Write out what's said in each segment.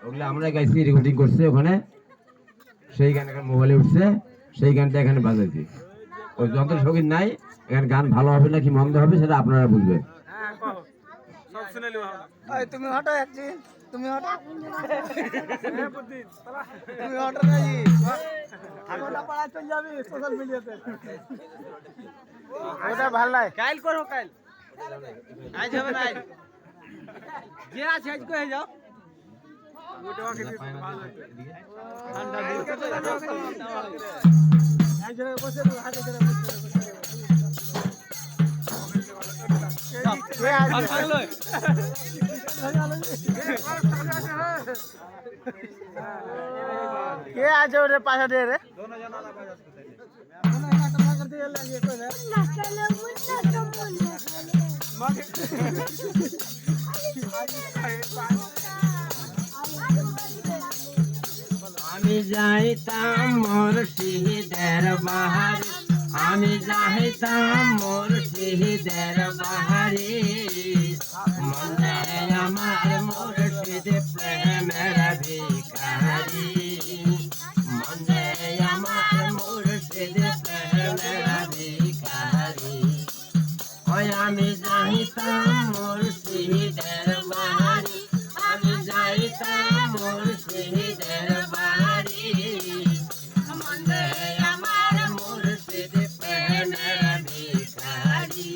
ওগুলো আমরা গাইছি, রেকর্ডিং করছে ওখানে, সেই গান এখন মোবাইলে উঠছে, সেই গানটা এখানে বাজাইছি। ওই যন্ত্র সঙ্গীত নাই, এখানে গান ভালো হবে নাকি মন্দ হবে সেটা আপনারা বুঝবেন। তুমি হটো একদিন, তুমি হটো, তুমি হটো নাই ওটা পাড়া চলে যাবে সোশ্যাল মিডিয়াতে। ওটা ভালো লাগে, কাইল করো, কাইল আজ হবে না, যে আছে আজ কই যাও। ওটা ওকে ভালো লাগে ঠান্ডা দিন এক জায়গায় বসে তো হাতে করে কে আছে ওরে পাশা দিয়ে রে আমি যাইতাম মুর্শিদের বাহারে, আমি যাইতাম মুর্শিদের বাহারে, মনে আমার মুর্শিদ প্রেমের ভিখারি, মনে আমার মুর্শিদ প্রেমের ভিখারি। ওই আমি যাইতাম মুর্শিদের বাহারে, আমি যাইতাম মুর্শিদের বাহারে, মনে আমার মুর্শিদ প্রেমের ভিখারি,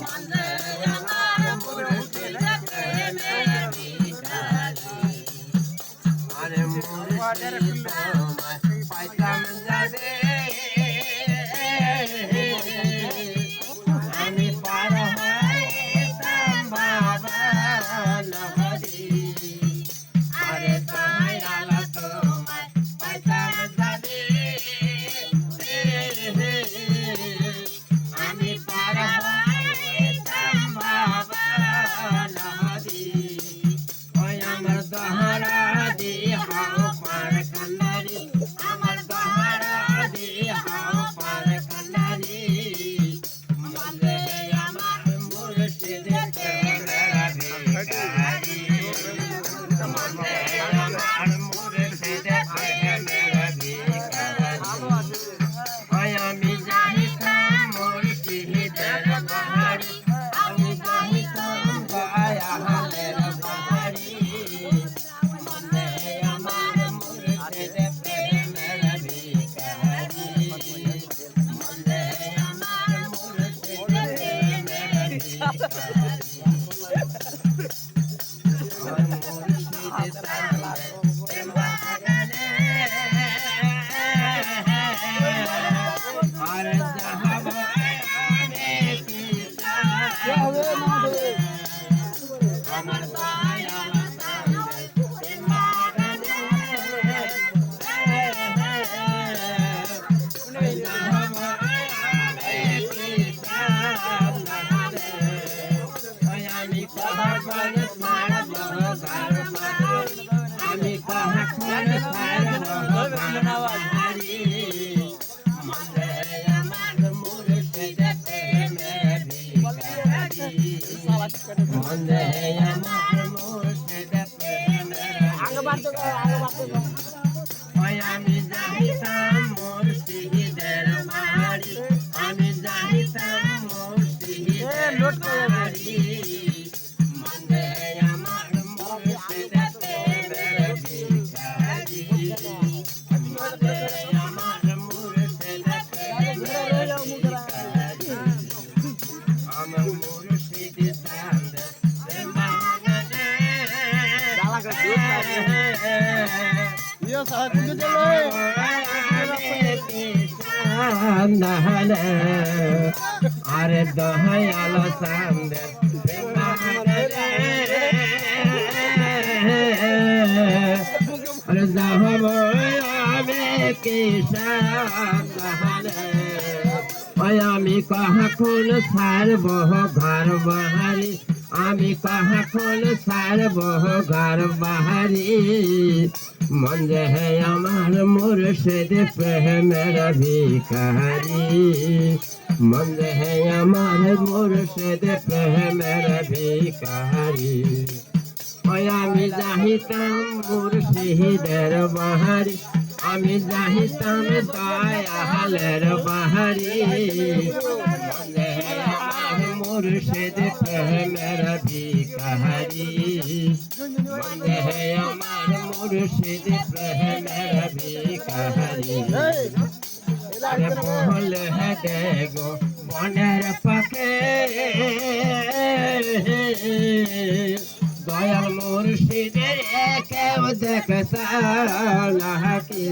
মনে আমার মুর্শিদ প্রেমের ভিখারি। আরে মুর্শিদ তোমায় পাইতাম যাবে, আমি পার হইতাম বাবা নহরি। আরে দয়াল তোমায় পাইতাম যাবে, আমি পার হইতাম বাবা নহরি। ওই আমার দহরা দিহাও পার কান্নারি, আমার দহরা দিহাও পার কান্নারি, মনে আমার মুর্শিদ প্রেমের ভিখারি, মনে আমার মুর্শিদ প্রেমের ভিখারি। ওই আমি যাইতাম মুর্শিদের বাহারে, আমি যাইতাম দয়ালের বাহারে, মনে আমার মুর্শিদ প্রেমের ভিখারি, মনে আমার মুর্শিদ প্রেমের ভিখারি। আমার মুর্শিদ প্রেমের বাগানে, আর যাহাব আমি পিতা, আমার দয়াল সামনে বাগানে, যাহাব আমি পিতা, আমি কথা করে ছাড়ব ঘর বাড়ি, আমি কথা করে ছাড়ব ঘর বাড়ি, মনে আমার মুর্শিদ প্রেমের ভিখারি, মনে আমার মুর্শিদ প্রেমের ভিখারি। ওই আমি যাইতাম মুর্শিদের বাড়ি, আমি যাইতাম মুর্শিদের বাড়ি, মনে আমার মুর্শিদ প্রেমের ভিখারি, মনে আমার মুর্শিদ প্রেমের ভিখারি। আমার মুর্শিদ চাঁদের বাগানে, আরে দয়াল চাঁদের বাগানে, আরে যাহব আমি কিসানে, ওই আমি কখন ছাড়ব ঘর বাহারি, আমি কখন ছাড়ব ঘর বাহারি, মনে আমার মুর্শিদ প্রেমের ভিখারি, মনে আমার মুর্শিদ প্রেমের ভিখারি। ওই আমি যাহিতাম মুর্শিদের বাহারি আমি যাহিতাম দয়ালের বাহারি মনে আমার মুর্শিদ প্রেমের ভিখারি মনে আমার মুর্শিদ প্রেমের ভিখারি আরে বলে দেখো মনের পাখে দয়াল মুর্শিদের কেউ দেখতা নাকি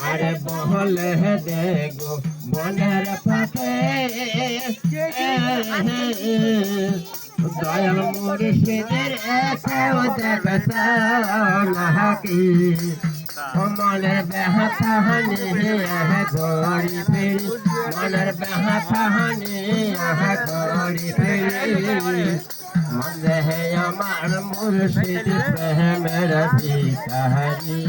আরে বলে দেখো মনের পাখে দয়াল মুর্শিদের কেউ দেখতা নাকি মনের বেহাতাহানি গড়ি ফিরি মনের বেহাতাহানি গড়ি ফিরি মনে হে আমার মুর্শিদ প্রেমের ভিখারি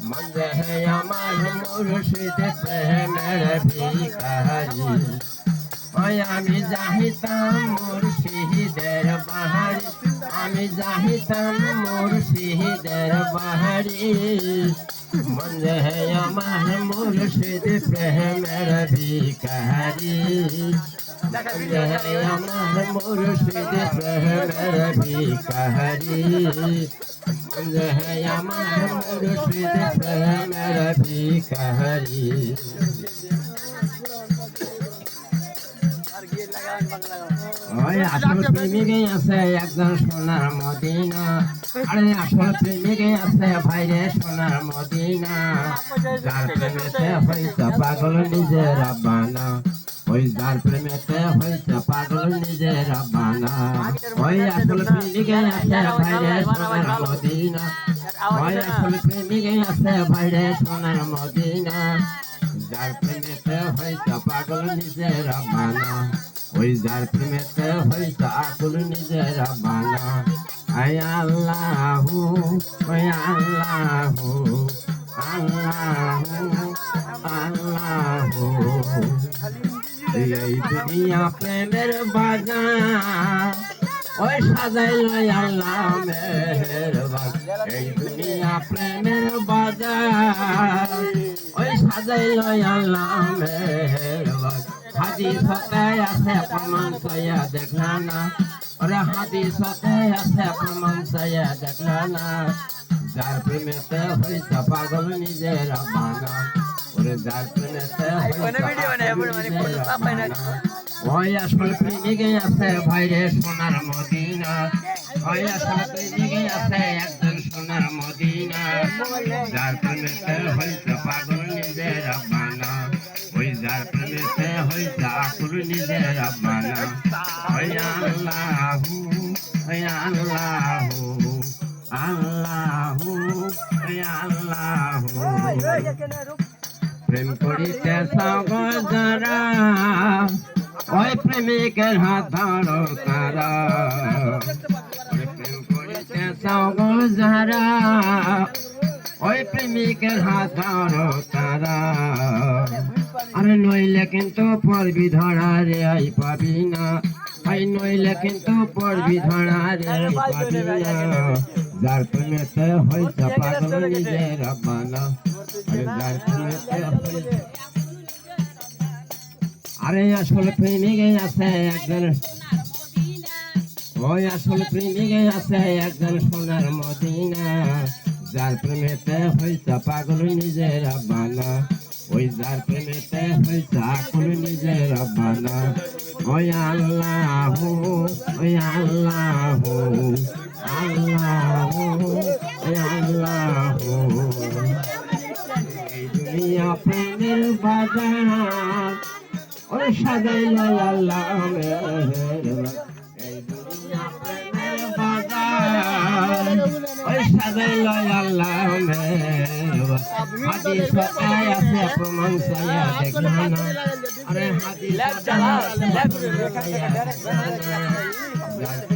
মনে হে আমার মুর্শিদ প্রেমের ভিখারি ওই আমি যাহিতাম মুর্শিদের বাহারি আমি যাহিতাম মুর্শিদের বাহারি মনে হে আমার মুর্শিদ প্রেমের ভিখারি মনে হে আমার মুর্শিদ প্রেমের ভিখারি মনে হে আমার মুর্শিদ প্রেমের ভিখারি ওই আসল প্রেমিকে আছে একজন সোনার মদিনা আরে আসল প্রেমিকে আছে ভাইরে সোনার মদিনা যার প্রেমেতে হইছে পাগল নিজের রাব্বানা ওই যার প্রেমেতে হইছে পাগল নিজের রাব্বানা ওই আসল প্রেমিকে আছে ভাইরে সোনার মদিনা ওই আসল প্রেমিকে আছে ভাইরে সোনার মদিনা যার প্রেমেতে হইছে পাগল নিজের রাব্বানা ওই যার প্রেমেতে হইছে আকুল নিজের রাব্বানা আয় আল্লাহু ওই আল্লাহু আল্লাহু আল্লাহু এই দুনিয়া প্রেমের বাজার ওই সাজাইল আল্লাহ মেহেরবান এই দুনিয়া প্রেমের বাজার ওই সাজাইল আল্লাহ মেহেরবান হাদিসতে আছে প্রমাণ সয়া দেখলা না ওরে হাদিসতে আছে প্রমাণ সয়া দেখলা না যার প্রেমেতে হইছে পাগল নিজের রাব্বানা ওরে যার প্রেমেতে ওই আসল প্রেমিকে আছে ভাইরে সোনার মদিনা ওই আসল প্রেমিকে আছে একজন সোনার মদিনা যার প্রেমেতে হইছে পাগল নিজের রাব্বানা ওই যার প্রেমেতে হইছে আকুল নিজের রাব্বানা ওই আল্লাহু ওই আল্লাহু আল্লাহু ওই আল্লাহু প্রেম করিতে সাগর যারা ওই প্রেমিকের হাত ধরো তারা প্রেম করিতে সাগর যারা ওই প্রেমিকের হাত ধরো তারা আরে নইলে কিন্তু পড়বি ধরা রে আই পাবি না আই নইলে কিন্তু পড়বি ধরা রে আই পাবি না যার প্রেমেতে হইছে পাগল নিজের রাব্বানা যার প্রেমেতে হইছে আরে আসল প্রেমিকে আছে একজন ওই আসল প্রেমিকে আছে একজন সোনার মদিনা যার প্রেমেতে হইছে পাগল নিজের রাব্বানা ওই যার প্রেমেতে হইছে আকুল নিজের রাব্বানা ওই আল্লাহু ওই আল্লাহু আল্লাহু ওই আল্লাহু এই দুনিয়া প্রেমের বাজার ওই সাজাইল আল্লাহ মেহেরবান এই দুনিয়া প্রেমের বাজার ওই সাজাইল আল্লাহ মেহেরবান হাদিসতে আছে প্রমাণ সয়া দেখলা না আরে হাদিসতে আছে প্রমাণ সয়া দেখলা না